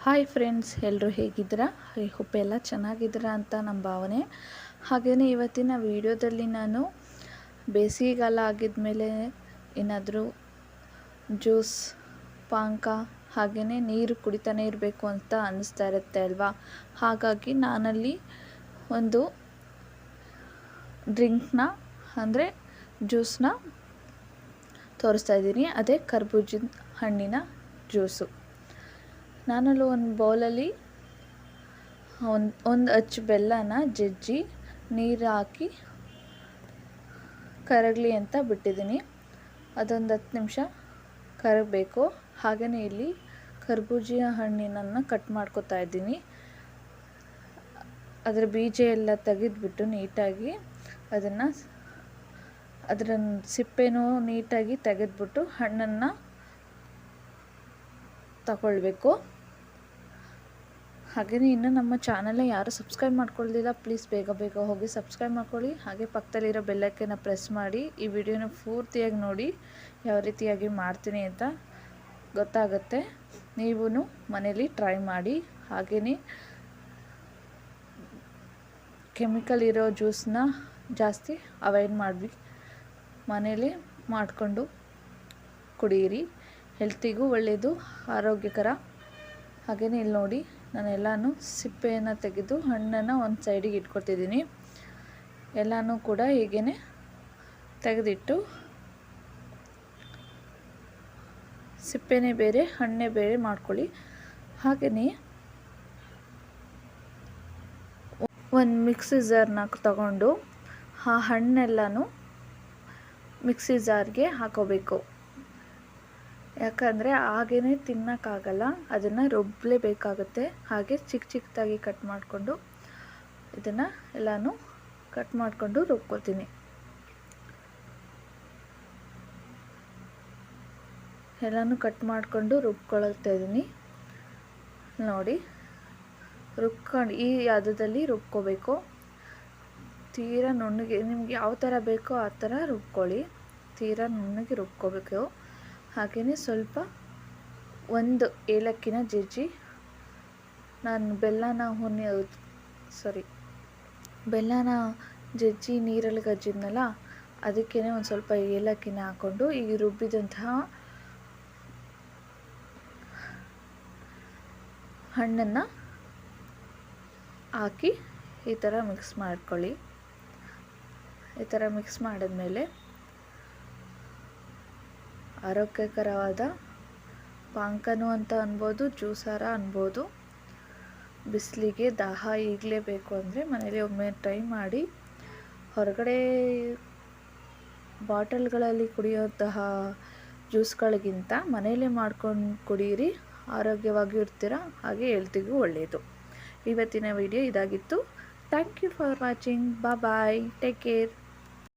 Hi friends, ಎಲ್ಲರೂ ಹೇಗಿದ್ದೀರಾ? I hope ಎಲ್ಲ ಚೆನ್ನಾಗಿದ್ದೀರಾ ಅಂತ ನಮ್ಮ ಭಾವನೆ. ಹಾಗೆಯೇ ಇವತ್ತಿನ ವಿಡಿಯೋದಲ್ಲಿ ನಾನು ಬೇಸಿಗೆಗಾಲ ಆಗಿದ್ಮೇಲೆ ಏನಾದರೂ ಜ್ಯೂಸ್, ಪಾನಕ ಹಾಗೆಯೇ ನೀರು ಕುಡಿತಾನೆ ಇರಬೇಕು ಅಂತ ಅನ್ನಿಸ್ತಾ ಇರುತ್ತೆ ಅಲ್ವಾ. ಹಾಗಾಗಿ ನಾನಲ್ಲಿ ಒಂದು ಡ್ರಿಂಕ್ನ ಅಂದರೆ ಜ್ಯೂಸನ್ನ ತೋರಿಸ್ತಾ ಇದ್ದೀನಿ. ಅದೇ ಕರ್ಬೂಜದ ಹಣ್ಣಿನ ಜ್ಯೂಸು. ನಾನಲ್ಲಿ ಒಂದು ಬೌಲಲ್ಲಿ ಒಂದು ಅಚ್ಚು ಬೆಲ್ಲನ ಜಜ್ಜಿ ನೀರು ಹಾಕಿ ಕರಗಲಿ ಅಂತ ಬಿಟ್ಟಿದ್ದೀನಿ. ಅದೊಂದು 10 ನಿಮಿಷ ಕರಗಬೇಕು. ಹಾಗೆಯೇ ಇಲ್ಲಿ ಕರ್ಬೂಜಿಯ ಹಣ್ಣಿನನ್ನು ಕಟ್ ಮಾಡ್ಕೊತಾ ಇದ್ದೀನಿ. ಅದರ ಬೀಜ ಎಲ್ಲ ತೆಗೆದುಬಿಟ್ಟು ನೀಟಾಗಿ ಅದರ ಸಿಪ್ಪೆನೂ ನೀಟಾಗಿ ತೆಗೆದುಬಿಟ್ಟು ಹಣ್ಣನ್ನು ತಗೊಳ್ಬೇಕು. ಹಾಗೆಯೇ ಇನ್ನು ನಮ್ಮ ಚಾನಲ್ನ ಯಾರು ಸಬ್ಸ್ಕ್ರೈಬ್ ಮಾಡ್ಕೊಳ್ಳಿಲ್ಲ, ಪ್ಲೀಸ್ ಬೇಗ ಹೋಗಿ ಸಬ್ಸ್ಕ್ರೈಬ್ ಮಾಡ್ಕೊಳ್ಳಿ. ಹಾಗೆ ಪಕ್ಕದಲ್ಲಿರೋ ಬೆಲ್ಲೈಕನ್ನ ಪ್ರೆಸ್ ಮಾಡಿ ಈ ವಿಡಿಯೋನ ಪೂರ್ತಿಯಾಗಿ ನೋಡಿ ಯಾವ ರೀತಿಯಾಗಿ ಮಾಡ್ತೀನಿ ಅಂತ ಗೊತ್ತಾಗುತ್ತೆ. ನೀವು ಮನೇಲಿ ಟ್ರೈ ಮಾಡಿ. ಹಾಗೆಯೇ ಕೆಮಿಕಲ್ ಇರೋ ಜ್ಯೂಸನ್ನ ಜಾಸ್ತಿ ಅವಾಯ್ಡ್ ಮಾಡಿ ಮನೇಲಿ ಮಾಡಿಕೊಂಡು ಕುಡಿಯಿರಿ. ಹೆಲ್ತಿಗೂ ಒಳ್ಳೆಯದು, ಆರೋಗ್ಯಕರ. ಹಾಗೆಯೇ ಇಲ್ಲಿ ನೋಡಿ, ನಾನೆಲ್ಲನೂ ಸಿಪ್ಪೆಯನ್ನು ತೆಗೆದು ಹಣ್ಣನ್ನು ಒಂದು ಸೈಡಿಗೆ ಇಟ್ಕೊತಿದ್ದೀನಿ. ಎಲ್ಲನೂ ಕೂಡ ಹೀಗೇ ತೆಗೆದಿಟ್ಟು ಸಿಪ್ಪೆನೇ ಬೇರೆ ಹಣ್ಣೇ ಬೇರೆ ಮಾಡ್ಕೊಳ್ಳಿ. ಹಾಗೆಯೇ ಒಂದು ಮಿಕ್ಸಿ ಜಾರ್ನ ತಗೊಂಡು ಆ ಹಣ್ಣೆಲ್ಲನೂ ಮಿಕ್ಸಿ ಜಾರ್ಗೆ ಹಾಕೋಬೇಕು. ಯಾಕಂದರೆ ಹಾಗೇ ತಿನ್ನೋಕ್ಕಾಗಲ್ಲ, ಅದನ್ನು ರುಬ್ಬಲೇಬೇಕಾಗುತ್ತೆ. ಹಾಗೆ ಚಿಕ್ಕದಾಗಿ ಕಟ್ ಮಾಡಿಕೊಂಡು ಇದನ್ನು ಎಲ್ಲನೂ ಕಟ್ ಮಾಡಿಕೊಂಡು ರುಬ್ಕೊತೀನಿ. ಎಲ್ಲನೂ ಕಟ್ ಮಾಡಿಕೊಂಡು ರುಬ್ಕೊಳ್ತಾ ಇದ್ದೀನಿ. ನೋಡಿ, ರುಬ್ಕೊಂಡು ಈ ಹದದಲ್ಲಿ ರುಬ್ಕೋಬೇಕು. ತೀರಾ ನುಣ್ಣಗೆ ನಿಮ್ಗೆ ಯಾವ ಥರ ಬೇಕೋ ಆ ಥರ ರುಬ್ಕೊಳ್ಳಿ. ತೀರಾ ನುಣ್ಣಗೆ ರುಬ್ಕೋಬೇಕು. ಹಾಗೆಯೇ ಸ್ವಲ್ಪ ಒಂದು ಏಲಕ್ಕಿನ ಜಜ್ಜಿ, ನಾನು ಬೆಲ್ಲನ ಜಜ್ಜಿ ನೀರಲ್ಲಿ ಗಜ್ಜಿದ್ನಲ್ಲ, ಅದಕ್ಕೇ ಒಂದು ಸ್ವಲ್ಪ ಏಲಕ್ಕಿನ ಹಾಕ್ಕೊಂಡು ಈ ರುಬ್ಬಿದಂತಹ ಹಣ್ಣನ್ನು ಹಾಕಿ ಈ ಥರ ಮಿಕ್ಸ್ ಮಾಡ್ಕೊಳ್ಳಿ. ಈ ಥರ ಮಿಕ್ಸ್ ಮಾಡಿದ್ಮೇಲೆ ಆರೋಗ್ಯಕರವಾದ ಪಾನಕನೂ ಅಂತ ಅನ್ಬೋದು, ಜ್ಯೂಸಾರ ಅನ್ಬೋದು. ಬಿಸಿಲಿಗೆ ದಾಹ ಈಗಲೇ ಬೇಕು ಅಂದರೆ ಮನೇಲಿ ಒಮ್ಮೆ ಟ್ರೈ ಮಾಡಿ. ಹೊರಗಡೆ ಬಾಟಲ್ಗಳಲ್ಲಿ ಕುಡಿಯೋಂತಹ ಜ್ಯೂಸ್ಗಳಿಗಿಂತ ಮನೇಲೇ ಮಾಡ್ಕೊಂಡು ಕುಡಿಯಿರಿ. ಆರೋಗ್ಯವಾಗಿ ಇರ್ತೀರ, ಹಾಗೆ ಹೆಲ್ತಿಗೂ ಒಳ್ಳೆಯದು. ಇವತ್ತಿನ ವಿಡಿಯೋ ಇದಾಗಿತ್ತು. Thank you for watching. Bye, take care.